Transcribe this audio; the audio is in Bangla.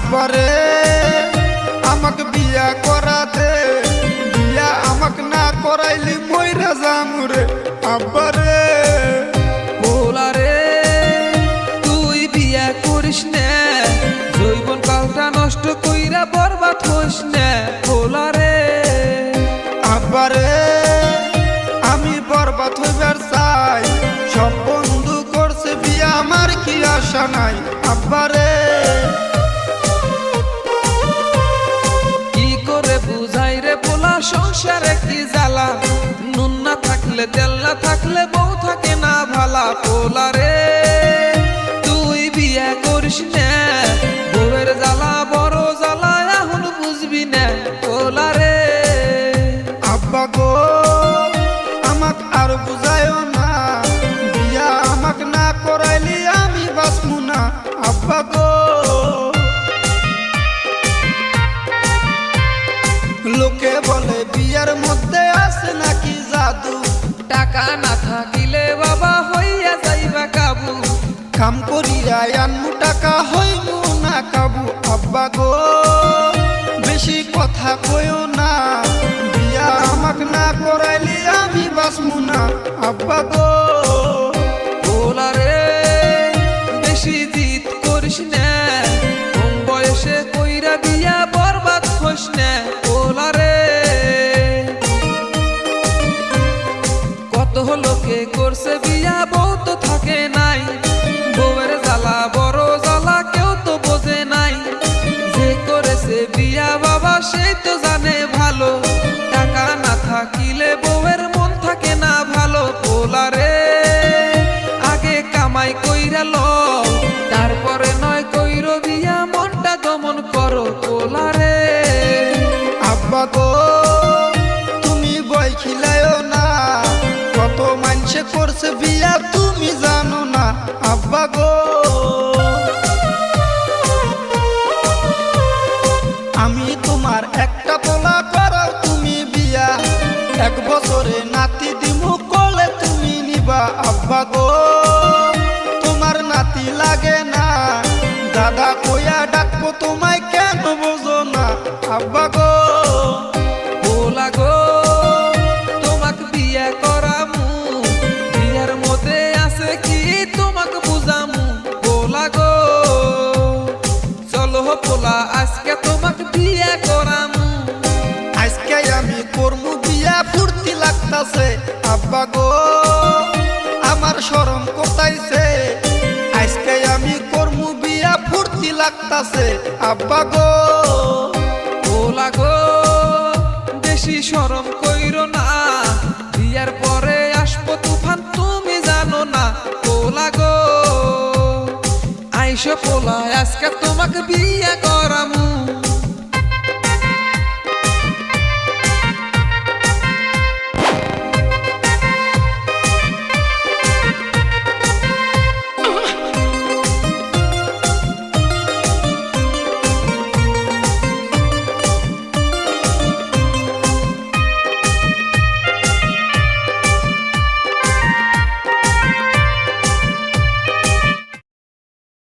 আব্বারে আমাকে বিয়া করাতে, বিয়া আমাকে না করাইলি মইরা যামুরে। আব্বারে পোলারে তুই বিয়া করিস না, জৈবন কালটা নষ্ট কইরা বরবাদ হইস না। পোলারে আব্বারে আমি বরবাদ হইবার চাই, সব বন্ধু করছে বিয়া আমার কি আশা নাই। আব্বারে কি করে বুঝাই রে পোলা সংসারে কি জ্বালা, নুন না থাকলে তেল না থাকলে বউ থাকে না ভালা। পোলারে তুই বিয়া করিস না, বউয়ের জ্বালা বড় জ্বালা এখন বুঝবি না। পোলারে আব্বা গো আমাক আর বুঝায়ও না, বিয়া আমাক না করাইলি আমি বাঁচমু না। আব্বা গো লোকে বলে বিয়ার মধ্যে আছে নাকি জাদু, টাকা না থাকিলে বাবা হইয়া যাইবা কাবু। কাম করিয়া আনমু টাকা হইমু না কাবু। আব্বা গো বেশি কথা কইও না, বিয়া আমাক না করাইলি আমি বাঁচমু না। আব্বা গো পোলারে বেশি জিদ করিস না, কম বয়সে কইরা বিয়া বরবাদ হইস না। পোলারে কত লোকে করছে বিয়া বউ তো থাকে নাই, বউয়ের জ্বালা বড় জ্বালা কেউ তো বোঝে নাই। যে করেছে বিয়া বাবা সেই তো জানে ভালো, টাকা না থাকিলে বউয়ের মন থাকে না ভালো। পোলারে আগে কামাই কইরা ল, তারপরে নয় কইর বিয়া, মনটা দমন করো। পোলারে আব্বা গো তুমি বই খিলায়ও না, কত মানুষে করছে বিয়া তুমি জানো না। আব্বা গো আমি তোমার একটা পোলা করাও তুমি বিয়া, এক বছরে নাতি দিমু কোলে তুমি নিবা। আব্বা গো তোমার নাতি লাগে না, দাদা কইয়া ডাকবো তোমায় কেন বোঝো না। আব্বা গো পোলা গো তোমাক বিয়া করামু, বিয়ার মধ্যে আছে কি তোমাক বুঝামু। পোলা গো চলো পোলা আজকে তোমাক বিয়া করামু। আজকে আমি করমু বিয়া ফুর্তি লাগতাছে। আব্বা গো আমার শরম কোথাইছে, আজকে আমি করমু বিয়া ফুর্তি লাগতাছে। আব্বা গো পোলা গো বেশি শরম কইরো না, বিয়ার পরে আসবো তুফান তুমি জানো না। পোলা গো আইসো পোলা আজকে তোমাকে বিয়া করামু।